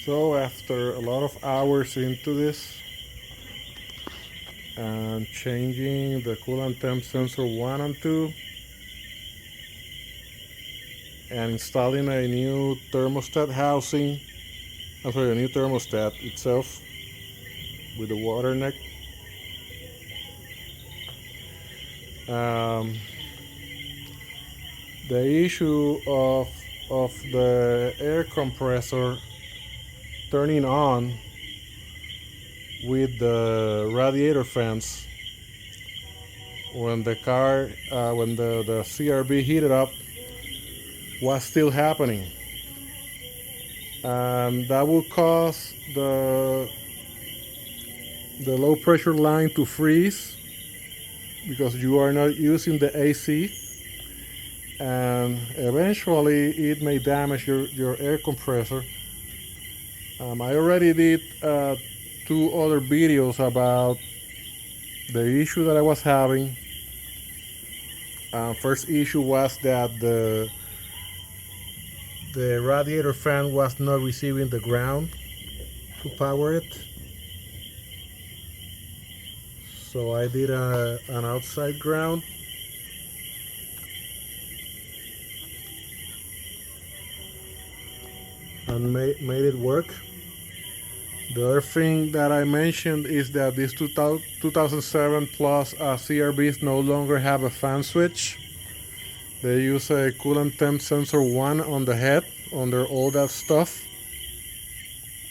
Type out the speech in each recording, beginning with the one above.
So after a lot of hours into this and changing the coolant temp sensor 1 and 2 and installing a new thermostat housing, a new thermostat itself with the water neck, um, the issue of the air compressor turning on with the radiator fans when the CRV heated up was still happening, and that will cause the low pressure line to freeze because you are not using the AC, and eventually it may damage your air compressor. I already did 2 other videos about the issue that I was having. First issue was that the radiator fan was not receiving the ground to power it. So I did an outside ground. And made it work. The other thing that I mentioned is that these 2007 Plus CRVs no longer have a fan switch. They use a coolant temp sensor 1 on the head under all that stuff,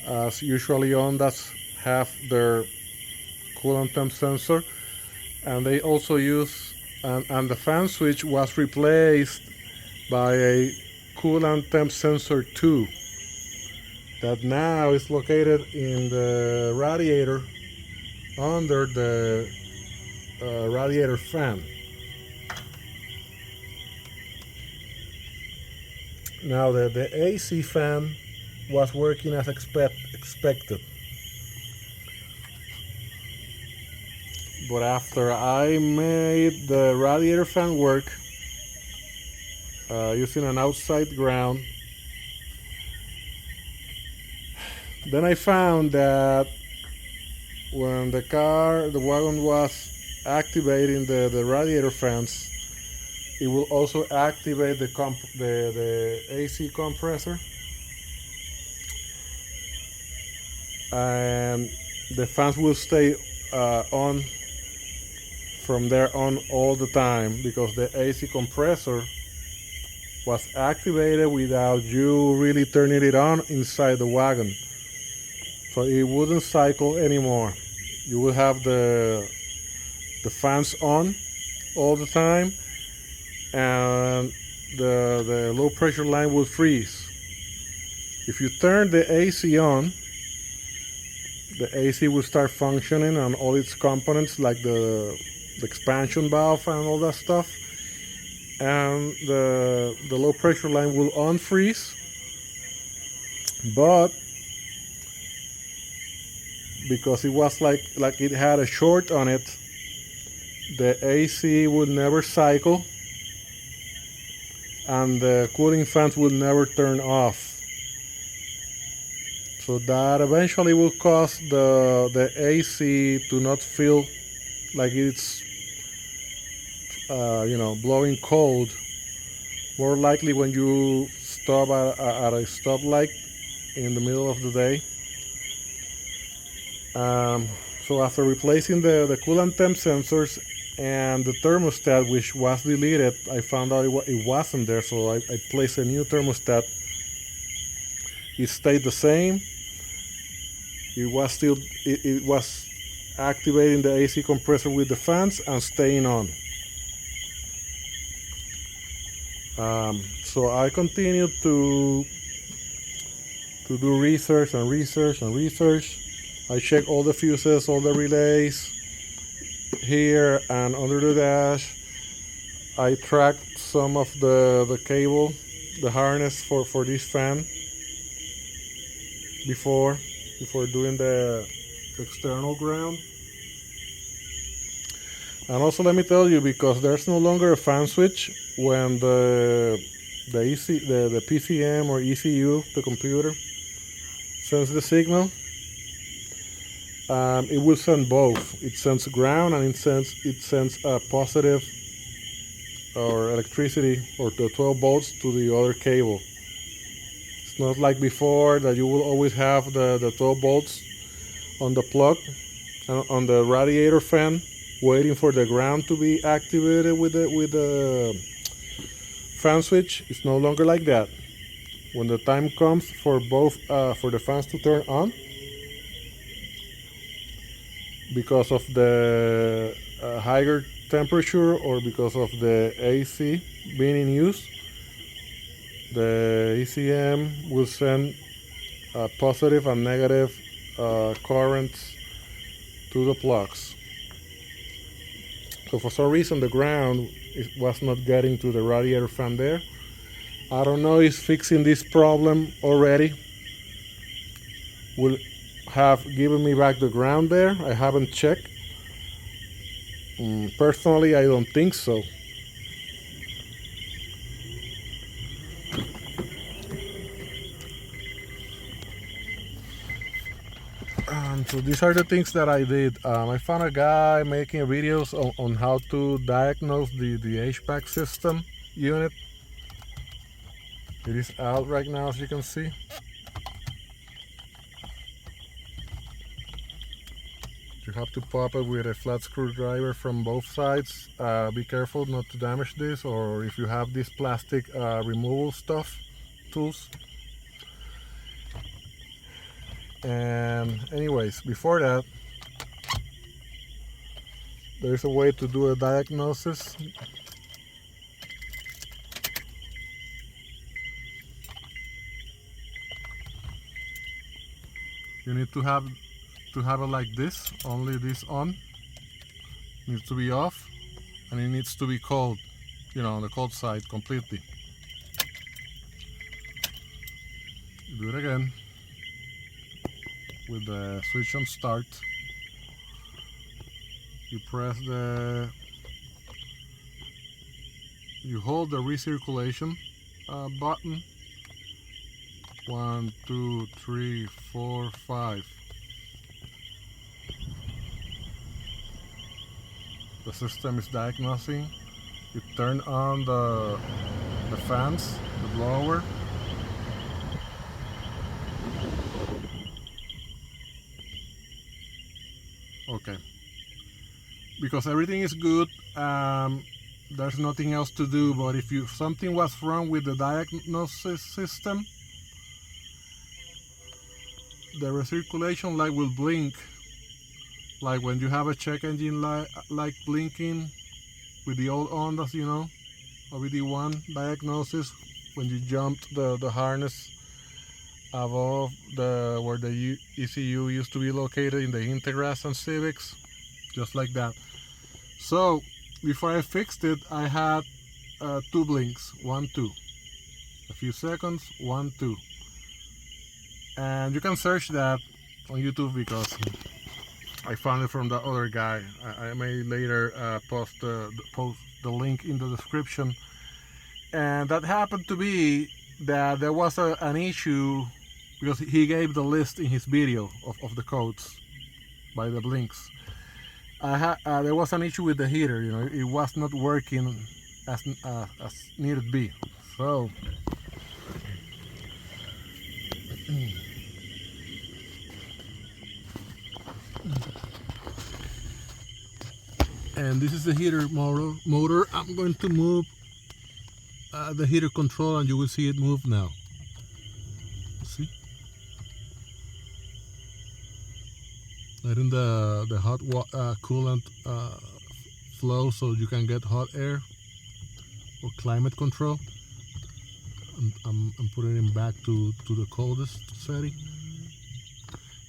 as usually Hondas have their coolant temp sensor. And they also use, and the fan switch was replaced by a coolant temp sensor 2 that now is located in the radiator under the radiator fan. Now the AC fan was working as expected. But after I made the radiator fan work using an outside ground, then I found that when the wagon was activating the radiator fans, it will also activate the AC compressor, and the fans will stay on from there on all the time because the AC compressor was activated without you really turning it on inside the wagon. So it wouldn't cycle anymore. You will have the fans on all the time, and the low pressure line will freeze. If you turn the AC on, the AC will start functioning on all its components, like the expansion valve and all that stuff, and the low pressure line will unfreeze. But because it was like it had a short on it, the AC would never cycle and the cooling fans will never turn off. So that eventually will cause the AC to not feel like it's blowing cold. More likely when you stop at a stoplight in the middle of the day. So after replacing the coolant temp sensors and the thermostat, which was deleted, I found out it wasn't there, so I placed a new thermostat. It stayed the same. It was activating the AC compressor with the fans and staying on. So I continued to do research. I checked all the fuses, all the relays here and under the dash. I tracked some of the cable, the harness for this fan before doing the external ground. And also let me tell you, because there's no longer a fan switch when the PCM or ECU, the computer, sends the signal, it will send both. It sends ground and it sends a positive or electricity or the 12 volts to the other cable. It's not like before that you will always have the 12 volts on the plug on the radiator fan, waiting for the ground to be activated with the fan switch. It's no longer like that. When the time comes for both for the fans to turn on, because of the higher temperature or because of the AC being in use, the ECM will send positive and negative currents to the plugs. So for some reason the ground was not getting to the radiator fan there. I don't know if fixing this problem already will have given me back the ground there. I haven't checked. Personally, I don't think so. So these are the things that I did. I found a guy making videos on how to diagnose the HVAC system unit. It is out right now, as you can see. You have to pop it with a flat screwdriver from both sides. Be careful not to damage this, or if you have this plastic removal stuff, tools. And anyways, before that, there's a way to do a diagnosis. You need to have it like this. Only this on needs to be off, and it needs to be cold, on the cold side completely. Do it again with the switch on start. You hold the recirculation button. 1, 2, 3, 4, 5. The system is diagnosing. You turn on the fans, the blower. Okay. Because everything is good, there's nothing else to do. But if something was wrong with the diagnosis system, the recirculation light will blink, like when you have a check engine light blinking with the old Hondas, OBD1 diagnosis, when you jumped the harness above where the ECU used to be located in the Integras and Civics, just like that. So before I fixed it, I had 2 blinks, 1, 2, a few seconds, 1, 2. And you can search that on YouTube because I found it from the other guy. I may later post the link in the description. And that happened to be that there was an issue because he gave the list in his video of the codes by the blinks. There was an issue with the heater. It was not working as needed be. So and this is the heater motor. I'm going to move the heater control, and you will see it move now. See? Letting the hot coolant flow so you can get hot air or climate control. I'm putting it back to the coldest setting.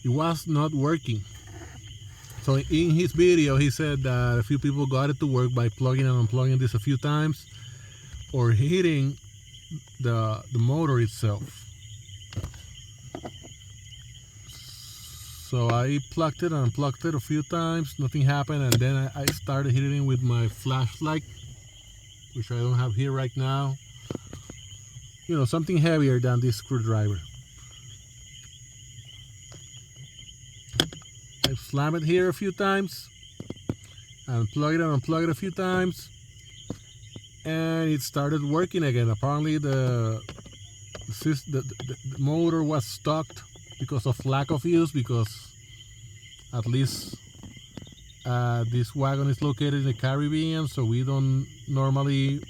It was not working. So in his video, he said that a few people got it to work by plugging and unplugging this a few times, or hitting the motor itself. So I plugged it and unplugged it a few times, nothing happened, and then I started hitting it with my flashlight, which I don't have here right now. Something heavier than this screwdriver. I slammed it here a few times, and plug it and unplug it a few times, and it started working again. Apparently the motor was stuck because of lack of use, because at least this wagon is located in the Caribbean, so we don't normally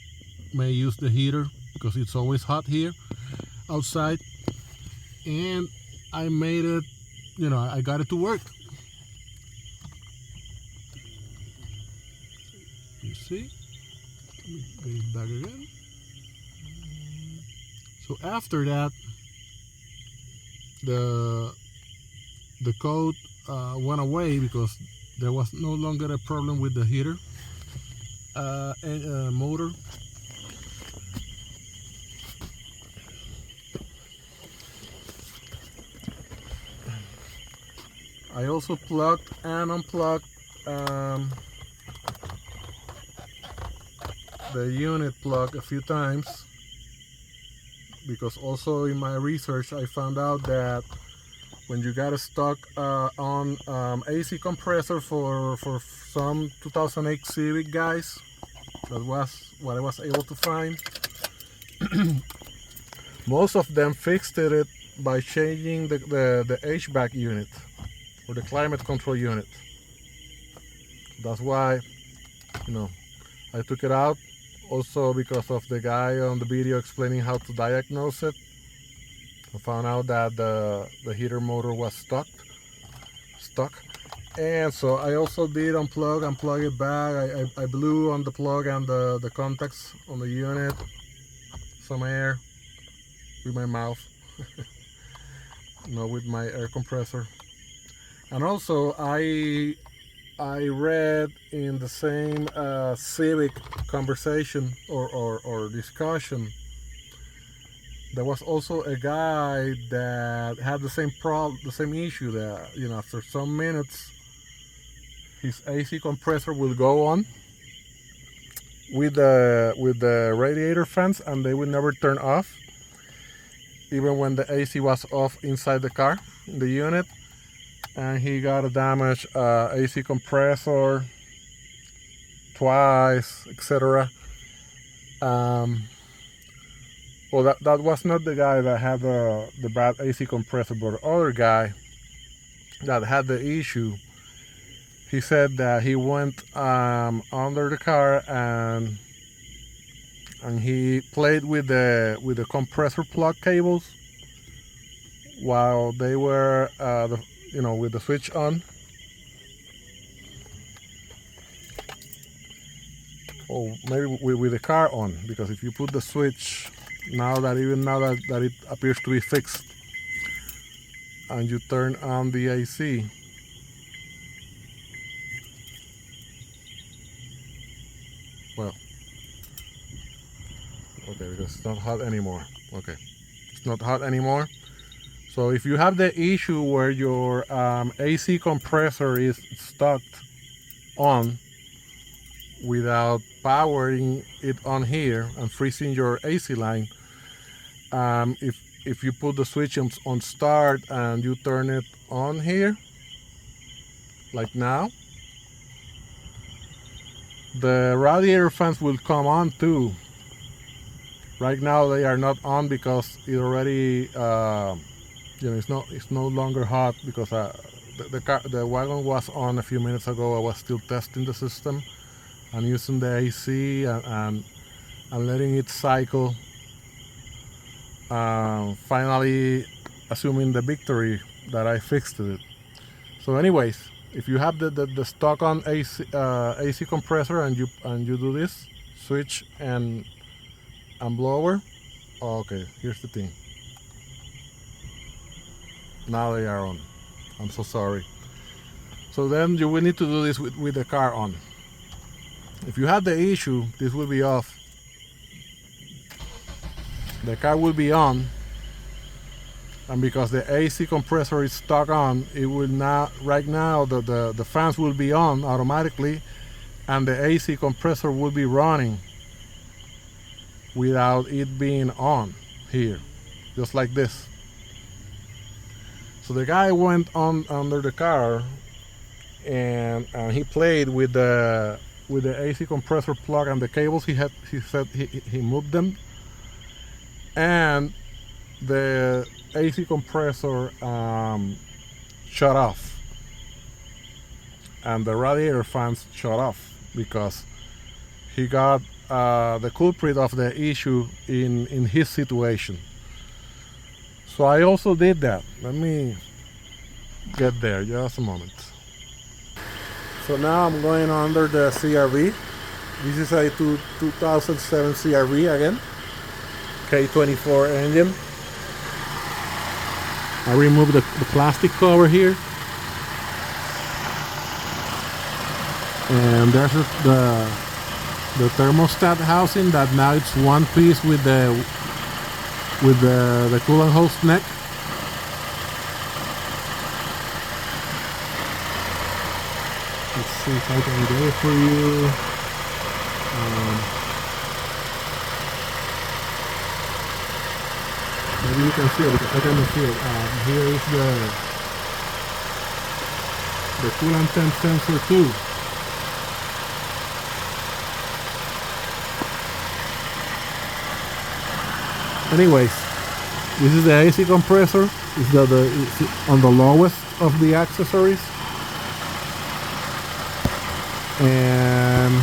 may use the heater because it's always hot here outside. And I made it, I got it to work. You see? Let me get it back again. So after that, the code went away because there was no longer a problem with the heater and motor. I also plugged and unplugged the unit plug a few times, because also in my research I found out that when you got stuck on AC compressor for some 2008 Civic guys, that was what I was able to find. Most of them fixed it by changing the HVAC unit, or the climate control unit. That's why, I took it out. Also because of the guy on the video explaining how to diagnose it. I found out that the heater motor was stuck. And so I also did unplug it back. I blew on the plug and the contacts on the unit, some air with my mouth, with my air compressor. And also I read in the same civic conversation or discussion, there was also a guy that had the same problem, the same issue, that after some minutes his AC compressor will go on with the radiator fans, and they will never turn off, even when the AC was off inside the car, in the unit. And he got a damaged AC compressor twice, etc. Well, that was not the guy that had the bad AC compressor, but the other guy that had the issue. He said that he went under the car and he played with the compressor plug cables while they were with the switch on. Or maybe with the car on, because if you put the switch, now that it appears to be fixed, and you turn on the AC, well, okay, because it's not hot anymore. Okay, it's not hot anymore. So if you have the issue where your AC compressor is stuck on without powering it on here and freezing your AC line, if you put the switch on start and you turn it on here, like now, the radiator fans will come on too. Right now they are not on because it already it's no longer hot, because the wagon was on a few minutes ago. I was still testing the system and using the AC and letting it cycle, finally assuming the victory that I fixed it. So anyways, if you have the stock on AC compressor and you do this switch and blower, okay, here's the thing. Now they are on. I'm so sorry. So then you will need to do this with the car on. If you have the issue, this will be off. The car will be on, and because the AC compressor is stuck on, it will not. Right now, the fans will be on automatically, and the AC compressor will be running without it being on here, just like this. So the guy went on under the car and he played with the AC compressor plug and the cables. He said he moved them, and the AC compressor shut off, and the radiator fans shut off because he got the culprit of the issue in his situation. So I also did that. Let me get there just a moment. So now I'm going under the CRV. This is a 2007 CRV again, K24 engine. I removed the plastic cover here, and there's the thermostat housing that now it's one piece with the coolant hose neck. Let's see if I can get it for you. Maybe you can see it because I cannot see it. Here is the coolant temp sensor too. Anyways, this is the AC compressor. It's on the lowest of the accessories. And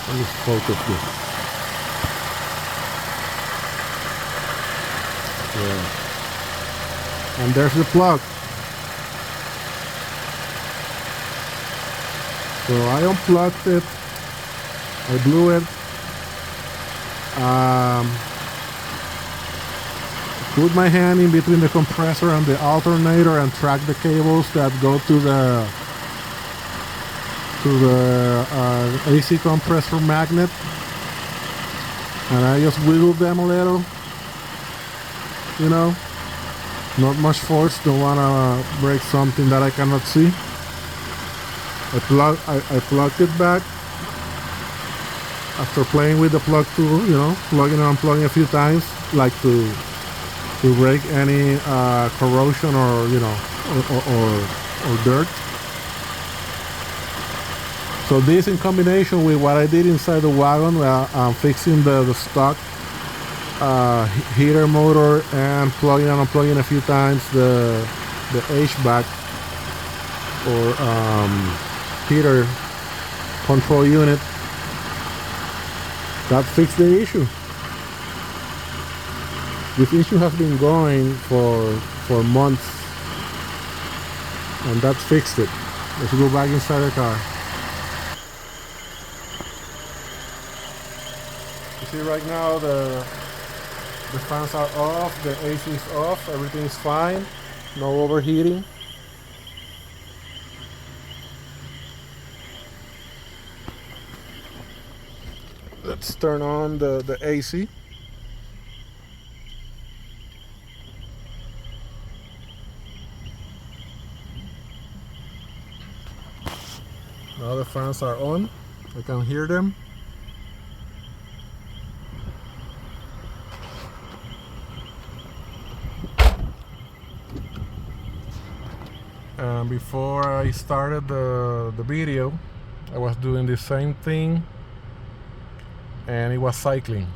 let me focus this. Yeah. And there's the plug. So I unplugged it. I blew it. Put my hand in between the compressor and the alternator and track the cables that go to the AC compressor magnet, and I just wiggle them a little, you know, not much force, don't want to break something that I cannot see. I plugged it back after playing with the plug tool, you know, plugging and unplugging a few times, like to break any corrosion or, you know, or dirt. So this, in combination with what I did inside the wagon, fixing the stock heater motor and plugging and unplugging a few times the HVAC or heater control unit, that fixed the issue. This issue has been going for months, and that fixed it. Let's go back inside the car. You see right now the fans are off, the AC is off, everything is fine, no overheating. Let's turn on the AC. Now the fans are on. I can hear them. And before I started the video, I was doing the same thing, and it was cycling.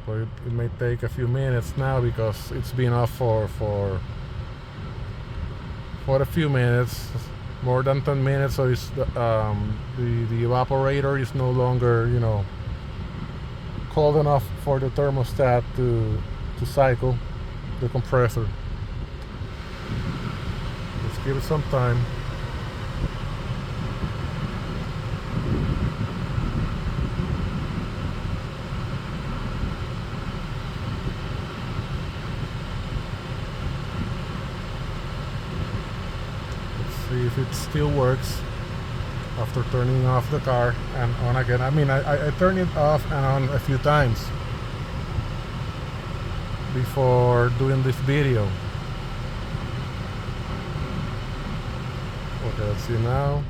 But it may take a few minutes now because it's been off for a few minutes, more than 10 minutes. So it's the evaporator is no longer, you know, cold enough for the thermostat to cycle the compressor. Let's give it some time. See if it still works after turning off the car and on again. I mean, I turned it off and on a few times before doing this video. Okay, let's see now.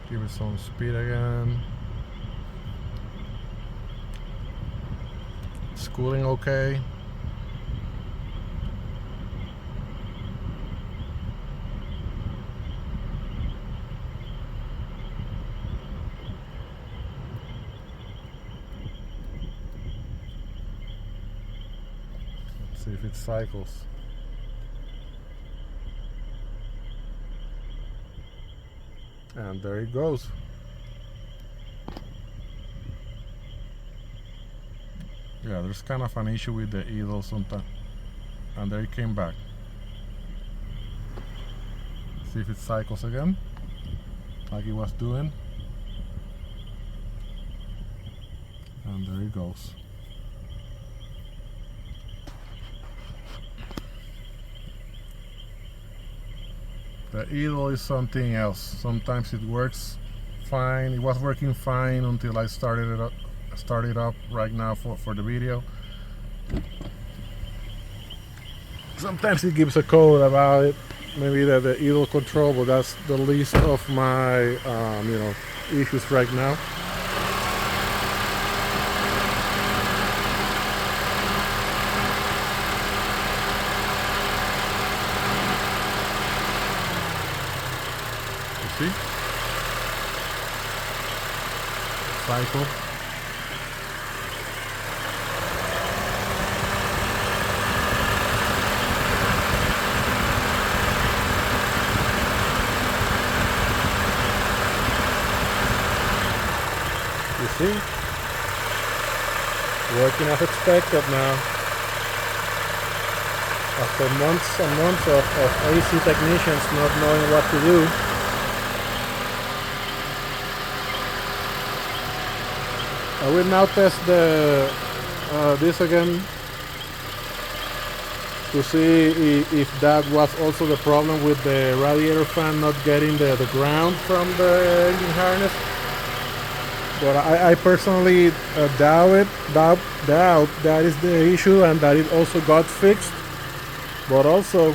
Give it some speed again. It's cooling okay. Let's see if it cycles. And there it goes. Yeah, there's kind of an issue with the idle sometimes. And there it came back. See if it cycles again, like it was doing. And there it goes. The idle is something else. Sometimes it works fine. It was working fine until I started it up right now for the video. Sometimes it gives a code about it, maybe that the idle control, but that's the least of my issues right now. See? Cycle. You see? Working as expected now. After months and months of AC technicians not knowing what to do. I will now test this again to see if that was also the problem with the radiator fan not getting the ground from the engine harness. But I personally doubt that is the issue and that it also got fixed. But also,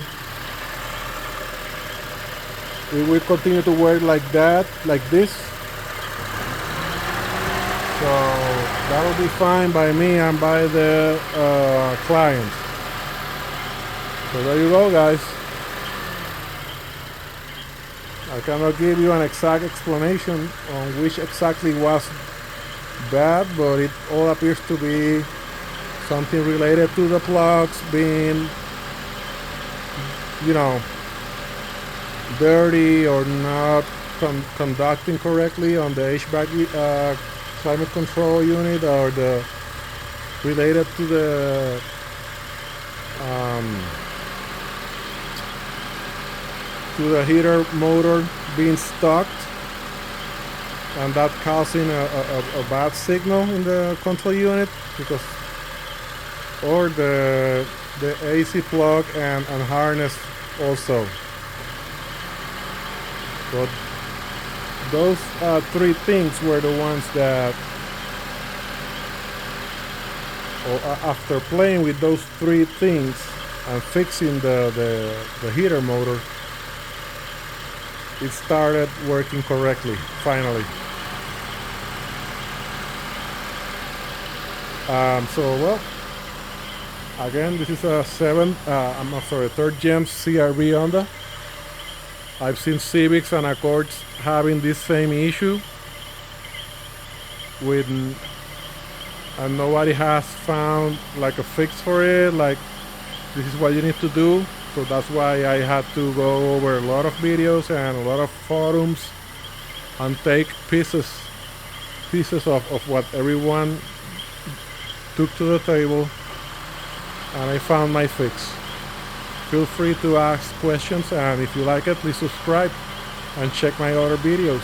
it will continue to work like that, like this. So that'll be fine by me and by the client. So there you go, guys. I cannot give you an exact explanation on which exactly was bad, but it all appears to be something related to the plugs being, dirty or not conducting correctly on the HVAC climate control unit, or the related to the heater motor being stuck, and that causing a bad signal in the control unit, because or the AC plug and harness also. But those three things were the ones that, after playing with those three things and fixing the heater motor, it started working correctly, finally. So again, this is a third gen CRV Honda. I've seen Civics and Accords having this same issue and nobody has found like a fix for it, like this is what you need to do. So that's why I had to go over a lot of videos and a lot of forums and take pieces of what everyone took to the table, and I found my fix. Feel free to ask questions, and if you like it, please subscribe and check my other videos.